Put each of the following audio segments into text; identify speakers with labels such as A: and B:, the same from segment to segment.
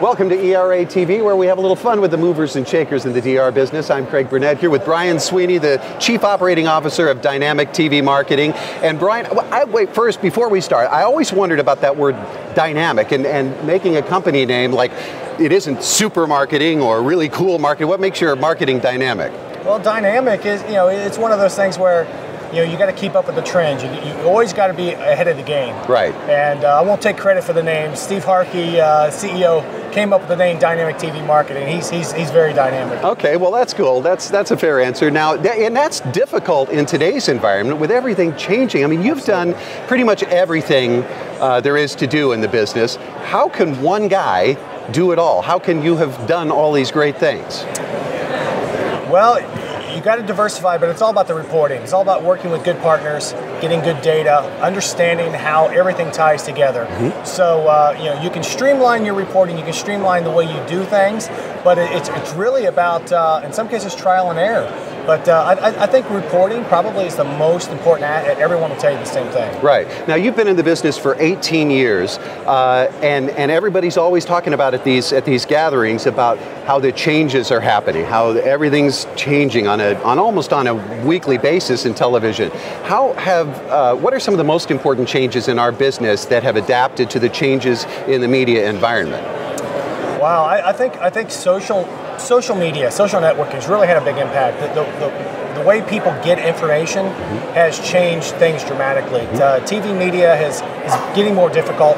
A: Welcome to ERAtv, where we have a little fun with the movers and shakers in the DR business. I'm Craig Burnett here with Bryan Sweeney, the Chief Operating Officer of Dynamic TV Marketing. And Bryan, wait, first, before we start, I always wondered about that word dynamic and making a company name like it isn't super marketing or really cool marketing. What makes your marketing dynamic?
B: Well, dynamic is, it's one of those things where you got to keep up with the trends. You always got to be ahead of the game. Right. And I won't take credit for the name. Steve Harkey, CEO, came up with the name Dynamic TV Marketing. He's very dynamic. Okay, well that's cool. That's a fair answer. Now, and that's difficult in today's environment with everything changing. I mean, you've done pretty much everything there is to do in the business. How can one guy do it all? How can you have done all these great things? Well, you got to diversify, but it's all about the reporting. It's all about working with good partners, getting good data, understanding how everything ties together. Mm-hmm. So you can streamline your reporting, you can streamline the way you do things, but it's really about, in some cases, trial and error. But I think reporting probably is the most important. Everyone will tell you the same thing. Right. Now, you've been in the business for 18 years, and everybody's always talking about at these gatherings about how the changes are happening, how everything's changing on almost on a weekly basis in television. What are some of the most important changes in our business that have adapted to the changes in the media environment? Wow, I think social media, social networking has really had a big impact. The way people get information has changed things dramatically. TV media is getting more difficult.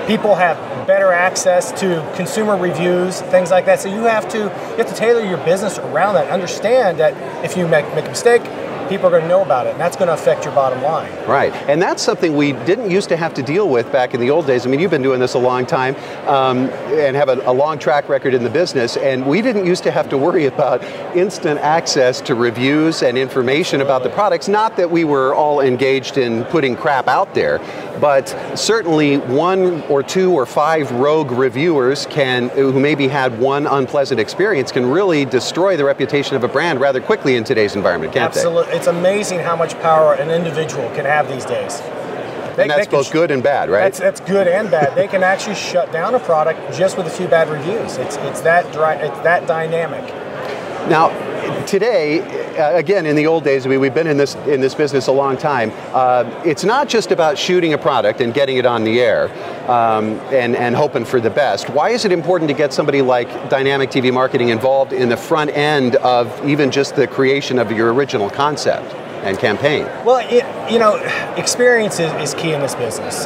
B: People have better access to consumer reviews, things like that. So you have to tailor your business around that. Understand that if you make a mistake, people are going to know about it, and that's going to affect your bottom line. Right, and that's something we didn't used to have to deal with back in the old days. I mean, you've been doing this a long time and have a long track record in the business, and we didn't used to have to worry about instant access to reviews and information about the products. Not that we were all engaged in putting crap out there, but certainly 1 or 2 or 5 rogue reviewers who maybe had one unpleasant experience can really destroy the reputation of a brand rather quickly in today's environment, can't they? Absolutely. It's amazing how much power an individual can have these days. And that's both good and bad, right? That's good and bad. They can actually shut down a product just with a few bad reviews. It's that dynamic. Now, today, again, in the old days, we've been in this business a long time. It's not just about shooting a product and getting it on the air and hoping for the best. Why is it important to get somebody like Dynamic TV Marketing involved in the front end of even just the creation of your original concept and campaign? Well, experience is key in this business.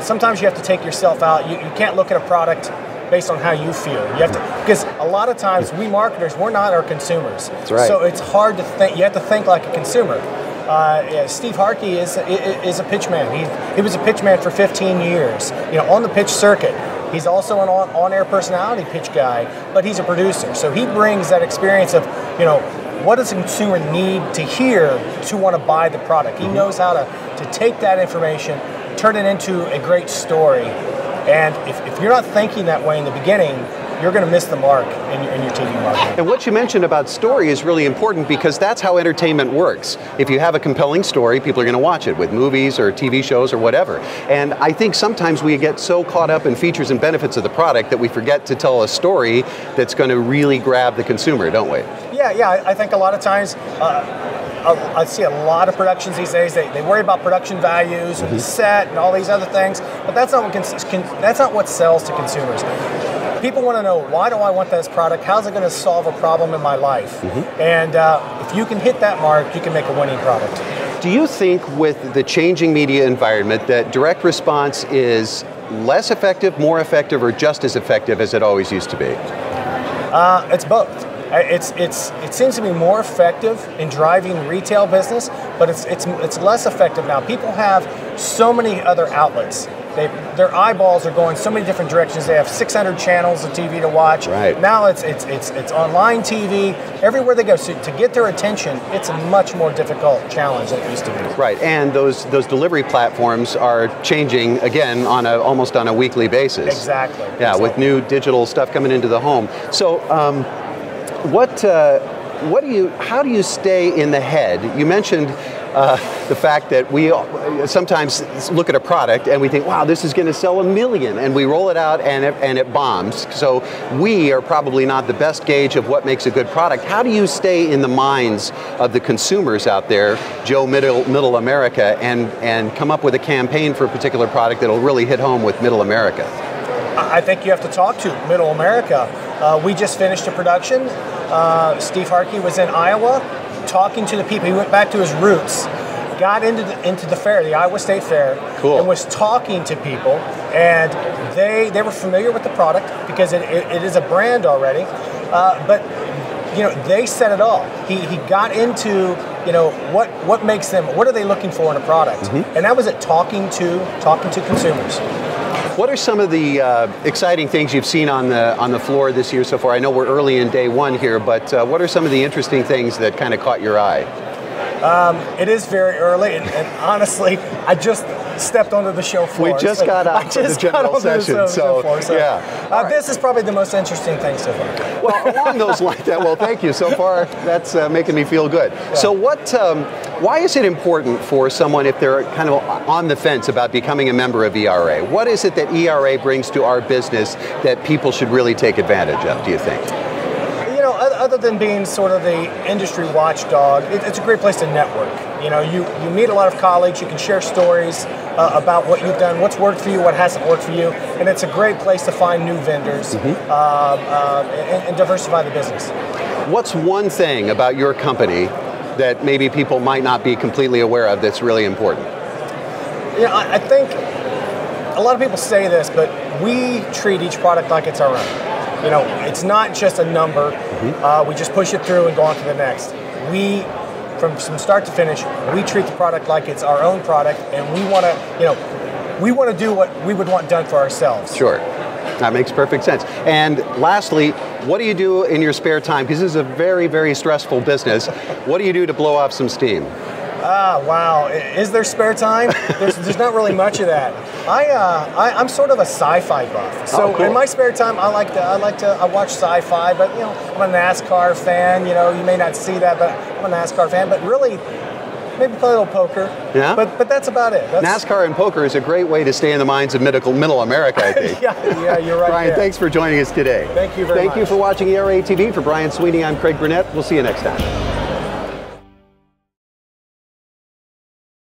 B: Sometimes you have to take yourself out. You can't look at a product based on how you feel. You have to, because a lot of times we marketers, we're not our consumers. That's right. So it's hard to think. You have to think like a consumer. Steve Harkey is a pitchman. He was a pitchman for 15 years. On the pitch circuit. He's also an on-air personality pitch guy, but he's a producer. So he brings that experience of what does a consumer need to hear to want to buy the product. He knows how to take that information, turn it into a great story. And if you're not thinking that way in the beginning, you're going to miss the mark in your TV marketing. And what you mentioned about story is really important because that's how entertainment works. If you have a compelling story, people are going to watch it with movies or TV shows or whatever. And I think sometimes we get so caught up in features and benefits of the product that we forget to tell a story that's going to really grab the consumer, don't we? Yeah, I think a lot of times I see a lot of productions these days. They worry about production values and the set and all these other things, but that's not what sells to consumers. People want to know, why do I want this product? How's it going to solve a problem in my life? And if you can hit that mark, you can make a winning product. Do you think with the changing media environment that direct response is less effective, more effective, or just as effective as it always used to be? It's both. It seems to be more effective in driving retail business, but it's less effective now. People have so many other outlets. Their eyeballs are going so many different directions. They have 600 channels of TV to watch. Right. Now it's online TV everywhere they go. So to get their attention, it's a much more difficult challenge than it used to be. Right, and those delivery platforms are changing again almost on a weekly basis. Exactly. Yeah, with new digital stuff coming into the home. So
A: how do you stay in the head? You mentioned the fact that we sometimes look at a product and we think, wow, this is going to sell 1 million, and we roll it out and it bombs. So we are probably not the best gauge of what makes a good product. How do you stay in the minds of the consumers out there, Joe Middle America, and come up with a campaign for a particular product that'll really hit home with Middle America?
B: I think you have to talk to Middle America. We just finished a production. Steve Harkey was in Iowa talking to the people. He went back to his roots, got into the fair, the Iowa State Fair,
A: cool,
B: and was talking to people. And they were familiar with the product because it is a brand already. But they said it all. He got into what makes them, what are they looking for in a product, and that was it. Talking to consumers.
A: What are some of the exciting things you've seen on the floor this year so far? I know we're early in day one here, but what are some of the interesting things that kind of caught your eye?
B: It is very early, and honestly, I just stepped onto the show floor.
A: We just got out of the general session, so
B: yeah. This is probably the most interesting thing so far.
A: Well, along those lines, well, thank you. So far, that's making me feel good. Yeah. So why is it important for someone, if they're kind of on the fence about becoming a member of ERA, what is it that ERA brings to our business that people should really take advantage of, do you think?
B: Other than being sort of the industry watchdog, it's a great place to network. You meet a lot of colleagues, you can share stories about what you've done, what's worked for you, what hasn't worked for you, and it's a great place to find new vendors and diversify the business.
A: What's one thing about your company that maybe people might not be completely aware of that's really important?
B: I think a lot of people say this, but we treat each product like it's our own. It's not just a number. We just push it through and go on to the next. From start to finish, we treat the product like it's our own product, and we want to do what we would want done for ourselves.
A: Sure, that makes perfect sense. And lastly, what do you do in your spare time? Because this is a very, very stressful business. What do you do to blow off some steam?
B: Wow. Is there spare time? There's not really much of that. I'm sort of a sci-fi buff. So cool. In my spare time, I watch sci-fi, but I'm a NASCAR fan. You may not see that, but I'm a NASCAR fan. But really, maybe play a little poker. Yeah. But that's about it.
A: NASCAR and poker is a great way to stay in the minds of Middle America, I think.
B: yeah, you're right.
A: Bryan, thanks for joining us today.
B: Thank you very much.
A: Thank you for watching ERAtv. For Bryan Sweeney, I'm Craig Burnett. We'll see you next time.